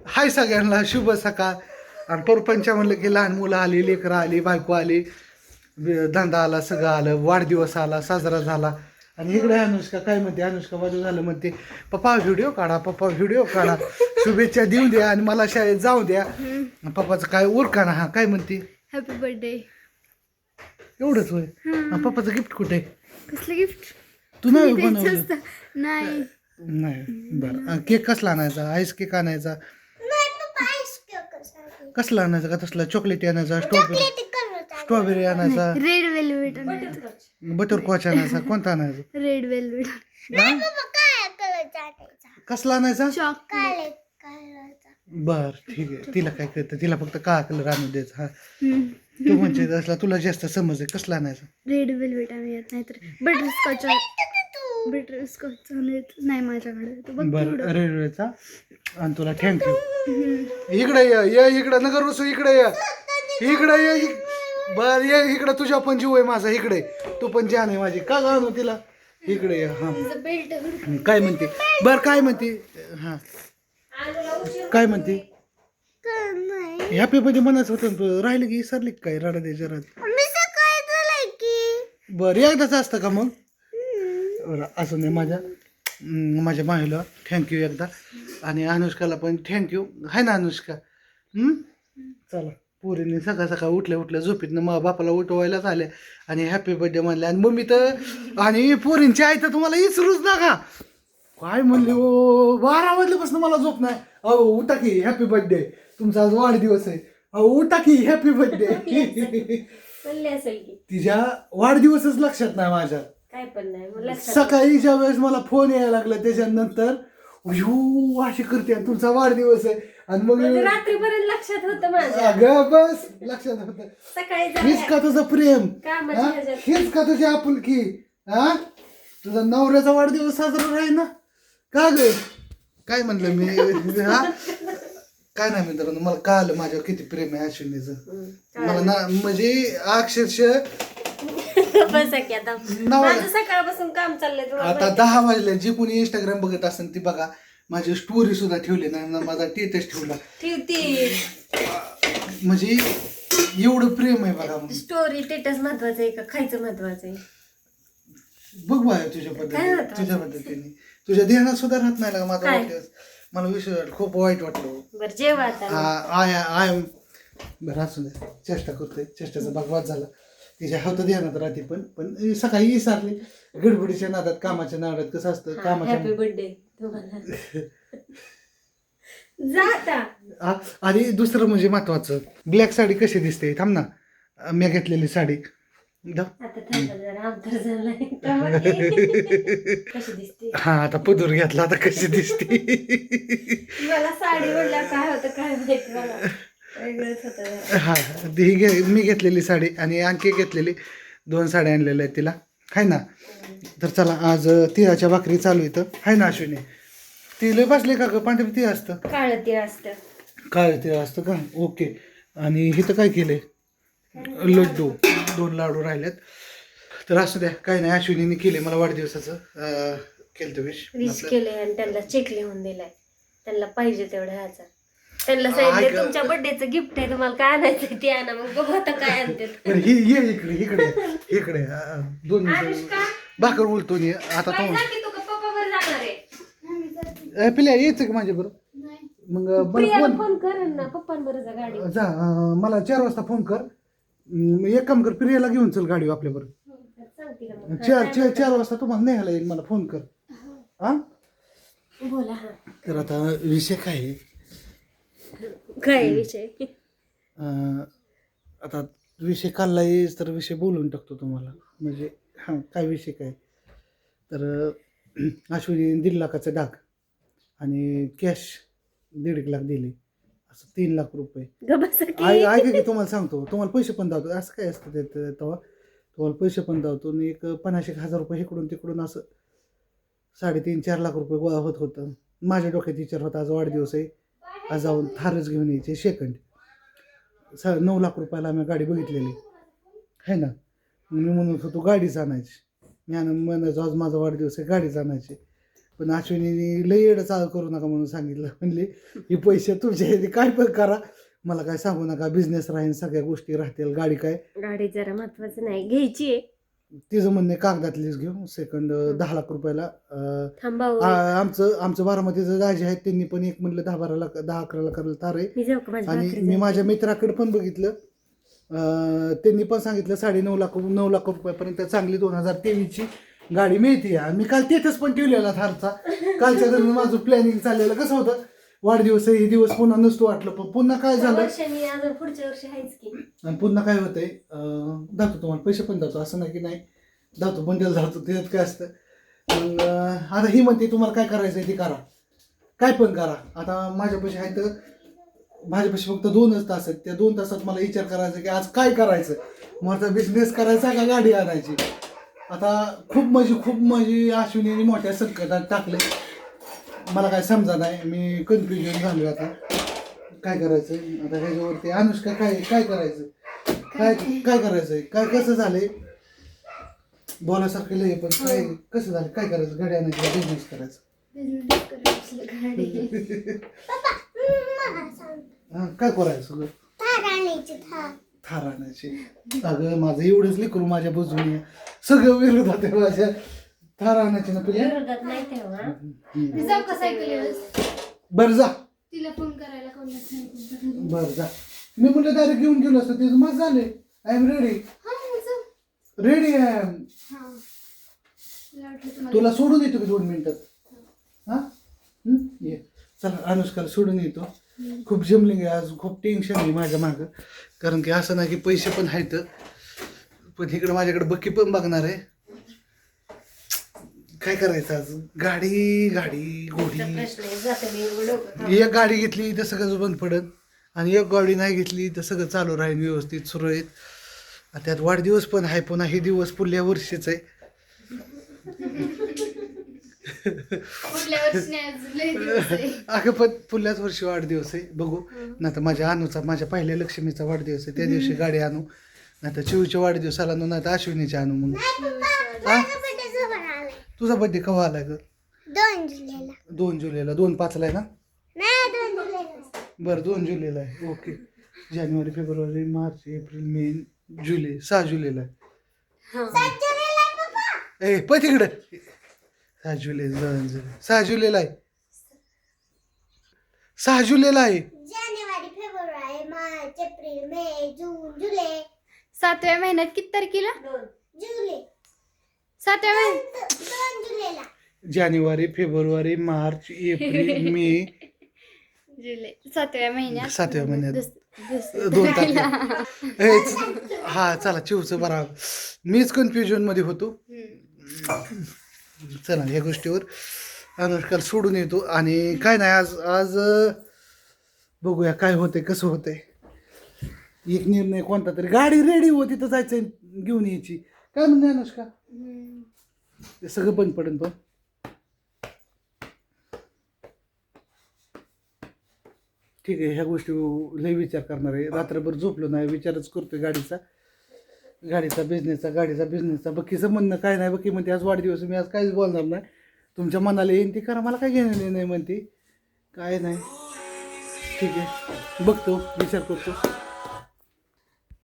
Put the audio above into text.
हाय सगळ्यांना शुभ सकाळ. आणि परपंच म्हणलं की लहान मुलं आली, लेकरं आली, बायको आली, धंदा आला, सगळं आलं, वाढदिवस आला, साजरा झाला. आणि इकडे अनुष्का काय म्हणते, अनुष्का बाजू झालं म्हणते, पप्पा व्हिडिओ काढा, पप्पा व्हिडिओ काढा, शुभेच्छा देऊ द्या आणि मला शाळेत जाऊ द्या. पप्पाचं काय उरकाना. हा काय म्हणते, हॅपी बर्थडे. एवढंच होय. पप्पाचं गिफ्ट कुठे? कसलं गिफ्ट? तू नाही बनवलं? नाही नाही. बरं, केक कसला आणायचा? आईस केक आणायचा? कसला आणायचा का तसला? चॉकलेटी आणायचा? स्ट्रॉबेरी आणायचा? Red velvet. बटरकॉच आणायचा? कोणता आणायचा? Red velvet. कसला आणायचा? चॉकलेट. बर ठीक आहे. तिला काय कळतं, तिला फक्त काळा कलर आणून द्यायचा. हा तू म्हणजे असला तुला जास्त समज आहे. कसला आणायचा? रेड वेलवेट आम्ही येत नाही तर बटरस्कॉच. बटरस्कॉच नाही माझ्याकडे. बरं रेल्वेचा. आणि तुला थँक्यू. इकडे ये इकडे नगर बसू. इकडे ये, इकडे ये. बर ये इकडे. तुझ्या पण जीव आहे माझा. इकडे तू पण जान आहे माझी. का आणू तिला? इकडे ये. हा काय म्हणते? बर काय म्हणते? हा काय म्हणते? हॅपी बर्थडे म्हणायचं होतं, राहिलं की विसरली काय? रडा दे जरा. बरं एकदाच असतं का मग? असं नाही. माझ्या माहीला थँक्यू एकदा. आणि अनुष्काला पण थँक्यू. आहे ना अनुष्का? चला. पोरीने सकाळ सकाळ उठल्या झोपीतनं मग बापाला उठवायलाच आल्या आणि हॅपी बर्थडे म्हणले. आणि मम्मी तर आणि पोरींची आई तर तुम्हाला विसरूच नका. काय म्हणले ओ, 12 वाजल्यापासून मला झोप नाही. अहो उठा की, हॅपी बर्थडे, तुमचा आज वाढदिवस आहे. अहो उठा की, हॅपी बर्थडे. तिच्या वाढदिवसच लक्षात नाही माझ्या. काय पण नाही. सकाळी ज्या वेळेस मला फोन यायला लागला त्याच्यानंतर अशी करते तुमचा वाढदिवस आहे. आणि मग रात्रीपर्यंत लक्षात होतं माझ्या. अगं बस लक्षात होतं. सकाळी हीच का तुझं प्रेम? कामाच्या हीच का तुझी आपुलकी? हा तुझा नवऱ्याचा वाढदिवस साजरा राहील ना? का ग? काय म्हणलं मी? हा काय नाही मित्रांनो, मला कळलं माझ्यावर किती प्रेम आहे अश्विनीचं. मला ना म्हणजे अक्षरशः सकाळपासून काम चाललंय. आता 10 वाजले. जी कोणी इंस्टाग्राम बघत असेल ती बघा, माझी स्टोरी सुद्धा ठेवली नाही, माझा स्टेटस ठेवला. म्हणजे एवढं प्रेम आहे बघा. स्टोरी स्टेटस महत्वाचं आहे का खायचं महत्वाचं आहे? बघ बाय तुझ्या पद्धतीने तुझ्या ध्यानात सुद्धा राहत नाही का माझा वाढदिवस? मला विषय खूप वाईट वाटलं. बरं जेव्हा आता आय बरं असू दे. चेष्टा करतोय, चेष्टाचा भागवाद झाला. तिच्या होतं ध्यानात राहते पण सकाळी विसरली गडबडीच्या नादात, कामाच्या नादात. कसं असतं कामाच्या. हॅपी बर्थडे तुम्हाला. जा. आणि दुसरं म्हणजे महत्वाचं, ब्लॅक साडी कशी दिसते? थांब ना, मी घेतलेली साडी हा आता पदूर घेतला, आता कशी दिसते? मला साडी म्हणल्या काय होतं काय माहित, मला वेगळंच होतं. हा ही मी घेतलेली साडी आणि आणखी घेतलेली 2 साड्या आणलेल्या आहेत तिला. आहे ना? तर चला आज तिळाच्या भाकरी चालू इथं. आहे ना अश्विनी? तिळ बसले का ग? पांढरे तीळ असतं, काळं तीळ असतं. काळं तीळ असतं का? ओके. आणि इथं काय केलंय? लड्डू, 2 लाडू राहिलेत. तर असू द्या, काही नाही. अश्विनीने केले मला वाढदिवसाचं केलं विश केले आणि त्यांना चेक लिहून दिलाय. त्यांना पाहिजे तेवढं ह्याचा. त्यांना सांगितलं तुमच्या बर्थडेचं गिफ्ट आहे, तुम्हाला काय आणायचं ते आणा. मग बघू आता काय आणतात. इकडे 2 भाकर बोलतो आता. तो पिल्या यायचं की माझ्या बरोबर? मग फोन कर ना पप्पांबरोबर जा गाडी. जा मला 4 वाजता फोन कर. एक काम कर, प्रियाला घेऊन चल गाडी आपल्या बरोबर. 4 वाजता तुम्हाला न्यायला येईल. मला फोन कर. हा बोला. तर आता विषय काय आहे? काय विषय? आता विषय काढला येईल तर विषय बोलून टाकतो तुम्हाला. म्हणजे हां काय विषय काय तर अश्विनी 1.5 लाखाचं डाग आणि कॅश 1.5 लाख दिले, असं 3 लाख रुपये. ऐका की तुम्हाला सांगतो, तुम्हाला पैसे पण दावतो. असं काय असतं ते तेव्हा तुम्हाला पैसे पण दावतो आणि एक 50,000 रुपये इकडून तिकडून असं 3.5-4 लाख रुपये गोळा होतं. माझ्या डोक्यात विचार होता आज वाढदिवस आहे, आज जाऊन थारच घेऊन यायचे. सेकंड 9 लाख रुपयाला आम्ही गाडी बघितलेली आहे ना. मी म्हणत होतो गाडीच आणायची. मी म्हणायचो आज माझा वाढदिवस आहे, गाडीच आणायची. पण अश्विनीने लई येडं चालू करू नका म्हणून सांगितलं. म्हणले हे पैसे तुमच्या ह्याने काय पण करा, मला काय सांगू नका, बिझनेस राहील, सगळ्या गोष्टी राहतील, गाडी काय गाडी जरा महत्वाचं नाही, घ्यायची आहे. तिचं म्हणणे कागदातलीच घेऊ सेकंड 10 लाख रुपयाला. थांबावं. आमचं बारामतीचं दाजी आहेत, त्यांनी पण एक म्हणलं 10-12 लाख 10-11 लाखाला तार आहे. मी जाऊ का माझ्या आणि भाकरी मी जायची? माझ्या मित्राकडे पण बघितलं, त्यांनी पण सांगितलं 9.5 लाख रुपयापर्यंत चांगली 2023ची गाडी मिळते. आणि मी काल तिथेच पण ठेवलेला थारचा. कालच्या दरम्यान माझं प्लॅनिंग चाललेलं कसं होतं, वाढदिवस हे दिवस पुन्हा नसतो वाटलं, पण पुन्हा काय झालं, वर्षांनी अजून पुढच्या वर्षी आहेच की. आणि पुन्हा काय होतंय, दाखवतो तुम्हाला पैसे पण जातो, असं नाही की नाही जातो, बंडल जातो, त्याच्यात काय असतं. मग आता ही म्हणते तुम्हाला काय करायचं ते करा, काय पण करा. आता माझ्यापाशी आहे तर माझ्यापाशी फक्त 2च तास आहेत, त्या 2 तासात मला विचार करायचा की आज काय करायचं, माझा बिझनेस करायचा का गाडी आणायची. आता खूप म्हणजे अश्विनीने मोठ्या संकटात टाकले, मला काय समजा नाही, मी कन्फ्युजन झालो. आता काय करायचं, आता ह्याच्यावरती अनुष्का काय करायचं, काय करायचंय, काय कसं झालंय बोलासारखं लय, पण काय कसं झालं, काय करायचं, गाडी आणायची, बिझनेस करायचं, काय करायचं, थार आणायची. अगं माझं एवढंच लेकरू माझ्या बाजूने सगळं विरोधात आहे माझ्या, थार आणायची ना तुला. विरोधात नाही तेव्हा. जाऊ का सायकलीवर? बरं जा, तिला फोन करायला कोणाला सांगितलं? बरं जा. मी म्हटलं डायरेक्ट घेऊन गेलो असतं, तिचं मग झाले. I am ready, ready I am. तुला सोडून येतो की 2 मिनिटात. हां ये, चला अनुष्काला सोडून येतो. खूप जमलिंग आहे आज, खूप टेन्शन आहे माझ्या मागं, कारण की असं नाही की पैसे पण आहेत, पण इकडं माझ्याकडे बक्की पण बघणार आहे. काय करायचं आज, गाडी घोडी, प्रश्न आहे, जाते मी एवढं डोकं. एक गाडी घेतली तर सगळं बंद पडत, आणि एक गाडी नाही घेतली तर सगळं चालू राहील व्यवस्थित सुरळीत. आणि त्यात वाढदिवस पण आहे, पुन्हा हे दिवस पुढल्या वर्षीच आहे. पुढल्या वर्षी नाही, अजून लय दिवस आहे. अगं पण पुढल्याच वर्षी वाढदिवस आहे, बघू. नाही तर माझ्या पहिल्या लक्ष्मीचा वाढदिवस आहे, त्या दिवशी गाडी आणू, नाही तर चिवच्या वाढदिवसाला आणू, नाही तर अश्विनीच्या आणू. मग तुझा बर्थडे केव्हा आलाय ग? 2 जुलैला. 2/5 आहे ना? बरं 2 जुलैला आहे, ओके. जानेवारी, फेब्रुवारी, मार्च, एप्रिल, मे, जुलै, 6 जुलैला आहे. ए पण तिकडं 6 जुलै, 6 जुलैला आहे, 6 जुलैला आहे. जानेवारी, फेब्रुवारी, मार्च, एप्रिल, मे, जून, जुलै. 7व्या महिन्यात किती तारखेला? जुलै. 7व्या महिन्यात 2 जुलैला. जानेवारी, फेब्रुवारी, मार्च, एप्रिल, मे, जुलै. 7व्या महिन्यात. 7व्या महिन्यात दुस- 2 तारखेला. हा चला चिवचं बरा, मीच कन्फ्युजन मध्ये होतो. चला ह्या गोष्टीवर अनुष्काला सोडून येतो. आणि काय नाही, आज बघूया काय होतंय, कसं होतंय. एक निर्णय कोणता तरी, गाडी रेडी होती तर जायचं घेऊन यायची. काय म्हणणे अनुष्का, ते सगळं बंद पडेल. पण ठीक आहे, ह्या गोष्टी लय विचार करणार आहे, रात्रभर झोपलो नाही, विचारच करतोय गाडीचा बिझनेसचा. बक्कीचं म्हणणं काय नाही, बक्की म्हणते आज वाढदिवस, मी आज काहीच बोलणार नाही, तुमच्या मनाला येईन ती करा, मला काय घेणं नाही म्हणते, काय नाही. ठीक आहे, बघतो, विचार करतो.